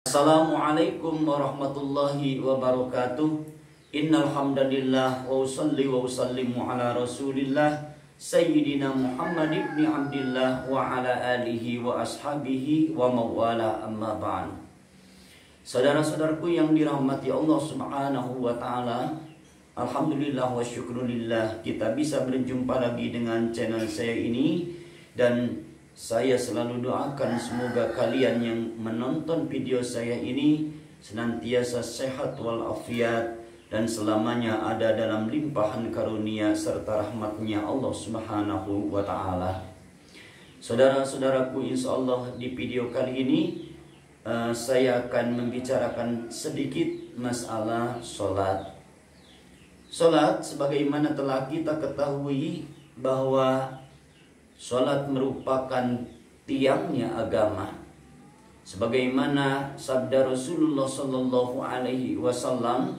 Assalamualaikum warahmatullahi wabarakatuh. Innal hamdalillah wa usalli wa usallimu ala Rasulillah Sayyidina Muhammad ibn Abdillah wa ala alihi wa ashabihi wa mawala amma ba'd. Saudara-saudaraku yang dirahmati Allah Subhanahu wa taala, alhamdulillah wa syukrulillah kita bisa berjumpa lagi dengan channel saya ini, dan saya selalu doakan semoga kalian yang menonton video saya ini senantiasa sehat walafiat dan selamanya ada dalam limpahan karunia serta rahmatnya Allah Subhanahu wa ta'ala. Saudara-saudaraku, insya Allah di video kali ini saya akan membicarakan sedikit masalah sholat. Sholat sebagaimana telah kita ketahui bahwa sholat merupakan tiangnya agama, sebagaimana sabda Rasulullah Sallallahu Alaihi Wasallam,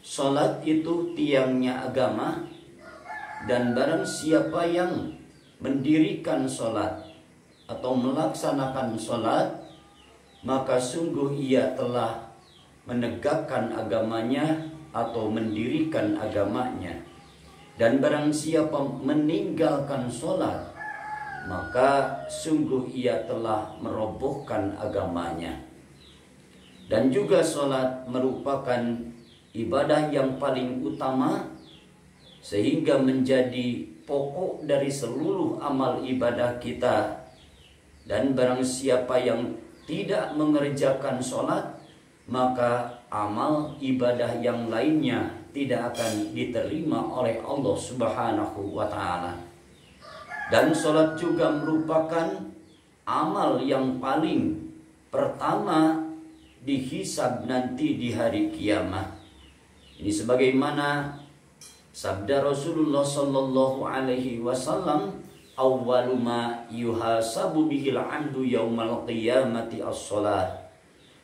sholat itu tiangnya agama, dan barang siapa yang mendirikan sholat atau melaksanakan sholat, maka sungguh ia telah menegakkan agamanya atau mendirikan agamanya. Dan barang siapa meninggalkan sholat, maka sungguh ia telah merobohkan agamanya. Dan juga sholat merupakan ibadah yang paling utama, sehingga menjadi pokok dari seluruh amal ibadah kita. Dan barang siapa yang tidak mengerjakan sholat, maka amal ibadah yang lainnya tidak akan diterima oleh Allah Subhanahu wa ta'ala. Dan sholat juga merupakan amal yang paling pertama dihisab nanti di hari kiamat. Ini sebagaimana sabda Rasulullah Sallallahu Alaihi Wasallam, awwalu ma yuhasabu bihil 'abdu yaumal qiyamati as-sholat.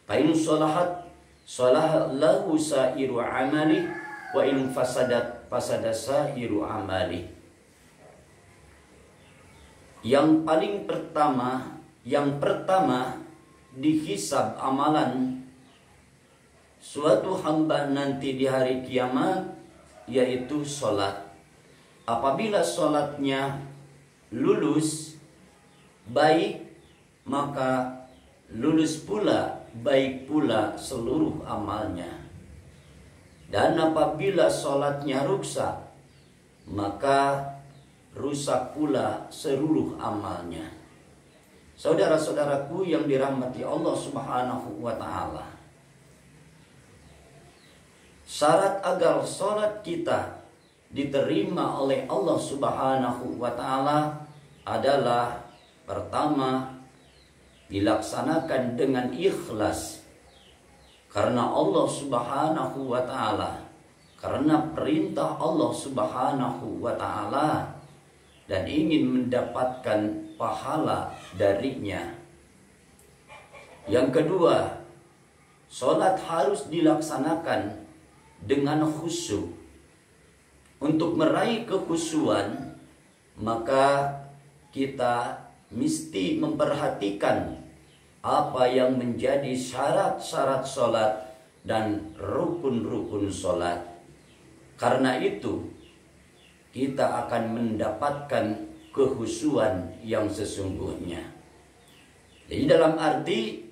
Fa in sholahat sholaha lahu sa'iru amali, wa in fasadat fasada sa'iru amali. Yang paling pertama dihisab amalan suatu hamba nanti di hari kiamat, yaitu sholat. Apabila sholatnya lulus baik, maka lulus pula baik pula seluruh amalnya. Dan apabila sholatnya rusak, maka rusak pula seluruh amalnya. Saudara-saudaraku yang dirahmati Allah Subhanahu wa ta'ala, syarat agar sholat kita diterima oleh Allah Subhanahu wa ta'ala adalah pertama, dilaksanakan dengan ikhlas karena Allah Subhanahu wa ta'ala, karena perintah Allah Subhanahu wa ta'ala, dan ingin mendapatkan pahala darinya. Yang kedua, sholat harus dilaksanakan dengan khusyuk. Untuk meraih kekhusyuan, maka kita mesti memperhatikan apa yang menjadi syarat-syarat sholat dan rukun-rukun sholat. Karena itu kita akan mendapatkan kekhusyuan yang sesungguhnya. Jadi dalam arti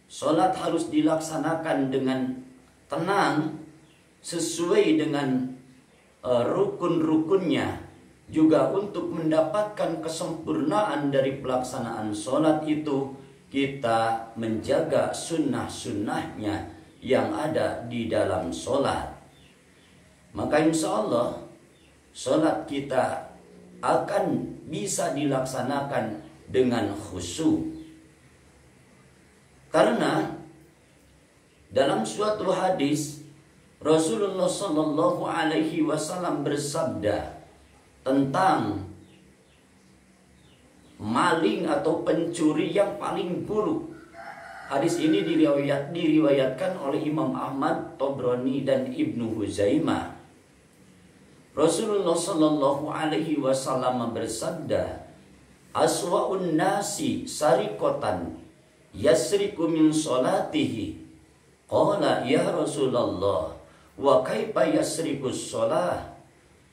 sholat harus dilaksanakan dengan tenang, sesuai dengan rukun-rukunnya. Juga untuk mendapatkan kesempurnaan dari pelaksanaan sholat itu, kita menjaga sunnah-sunnahnya yang ada di dalam sholat. Maka insya Allah sholat kita akan bisa dilaksanakan dengan khusyuk. Karena dalam suatu hadis Rasulullah Sallallahu Alaihi Wasallam bersabda tentang maling atau pencuri yang paling buruk. Hadis ini diriwayatkan oleh Imam Ahmad, Tobroni, dan Ibnu Huzaimah. Rasulullah Sallallahu Alaihi Wasallam bersabda, aswa'un nasi sarikotan yasriku min salatihi. Qala ya Rasulullah, wa kaifa yasriku shalah?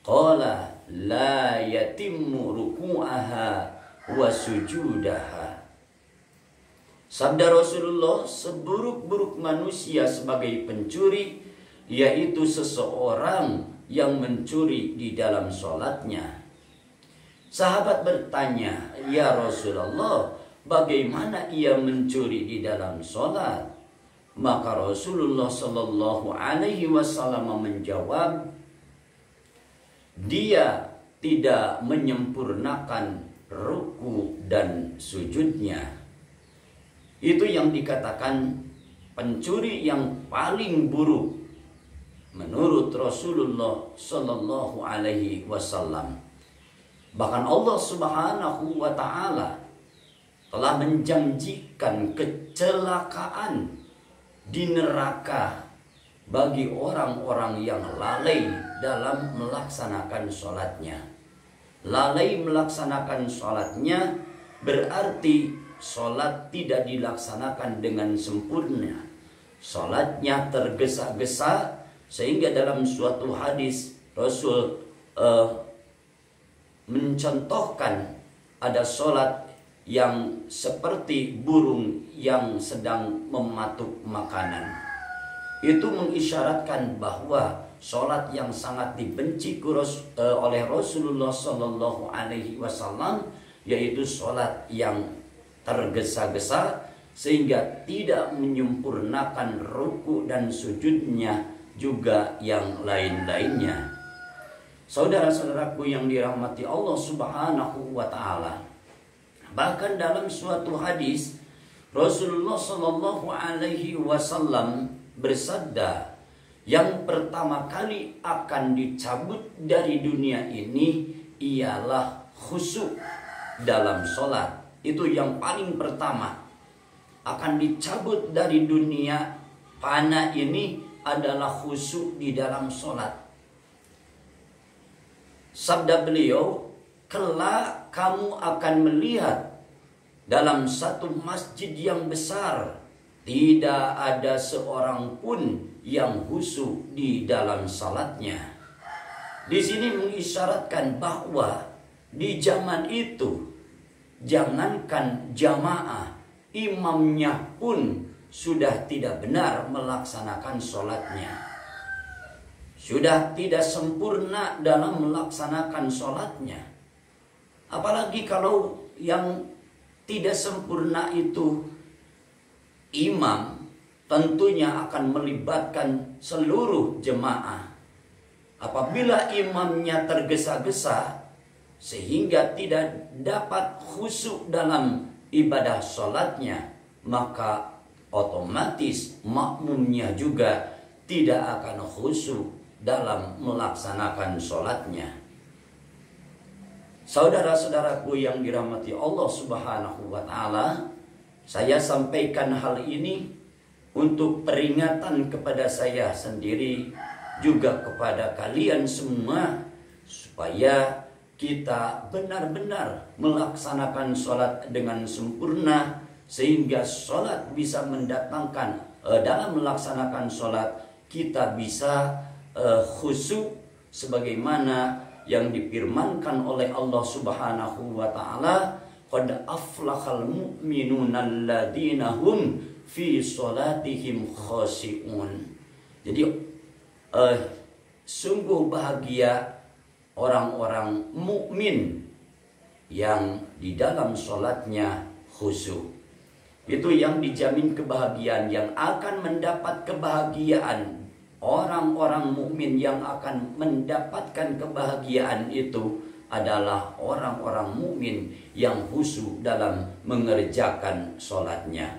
Qala la yatimmu ruku'aha wa sujudaha. Sabda Rasulullah, seburuk-buruk manusia sebagai pencuri yaitu seseorang yang mencuri di dalam sholatnya. Sahabat bertanya, ya Rasulullah, bagaimana ia mencuri di dalam sholat? Maka Rasulullah Shallallahu Alaihi Wasallam menjawab, dia tidak menyempurnakan ruku dan sujudnya. Itu yang dikatakan pencuri yang paling buruk menurut Rasulullah Shallallahu Alaihi Wasallam. Bahkan Allah Subhanahu Wa Taala telah menjanjikan kecelakaan di neraka bagi orang-orang yang lalai dalam melaksanakan sholatnya. Lalai melaksanakan sholatnya berarti sholat tidak dilaksanakan dengan sempurna. Sholatnya tergesa-gesa, sehingga dalam suatu hadis Rasul mencontohkan ada sholat yang seperti burung yang sedang mematuk makanan. Itu mengisyaratkan bahwa sholat yang sangat dibenci oleh Rasulullah Shallallahu Alaihi Wasallam, yaitu sholat yang tergesa-gesa sehingga tidak menyempurnakan ruku dan sujudnya, juga yang lain-lainnya. Saudara-saudaraku yang dirahmati Allah Subhanahu wa Ta'ala, bahkan dalam suatu hadis Rasulullah Shallallahu Alaihi Wasallam bersabda, yang pertama kali akan dicabut dari dunia ini ialah khusyuk dalam sholat. Itu yang paling pertama akan dicabut dari dunia fana ini adalah khusyuk di dalam sholat. Sabda beliau, kelak kamu akan melihat dalam satu masjid yang besar tidak ada seorang pun yang khusyuk di dalam salatnya. Di sini mengisyaratkan bahwa di zaman itu jangankan jamaah, imamnya pun sudah tidak benar melaksanakan sholatnya, sudah tidak sempurna dalam melaksanakan sholatnya. Apalagi kalau yang tidak sempurna itu imam, tentunya akan melibatkan seluruh jemaah. Apabila imamnya tergesa-gesa sehingga tidak dapat khusyuk dalam ibadah sholatnya, maka otomatis makmumnya juga tidak akan khusyuk dalam melaksanakan sholatnya. Saudara-saudaraku yang dirahmati Allah Subhanahu wa Ta'ala, saya sampaikan hal ini untuk peringatan kepada saya sendiri, juga kepada kalian semua, supaya kita benar-benar melaksanakan sholat dengan sempurna, sehingga sholat bisa mendatangkan, dalam melaksanakan sholat kita bisa khusyuk sebagaimana yang difirmankan oleh Allah Subhanahu wa Ta'ala, qad aflahal mu'minuna alladzina hum fi sholatihim khashi'un. Jadi sungguh bahagia orang-orang mukmin yang di dalam sholatnya khusyuk. Itu yang dijamin kebahagiaan, yang akan mendapat kebahagiaan. Orang-orang mukmin yang akan mendapatkan kebahagiaan itu adalah orang-orang mukmin yang khusyuk dalam mengerjakan sholatnya.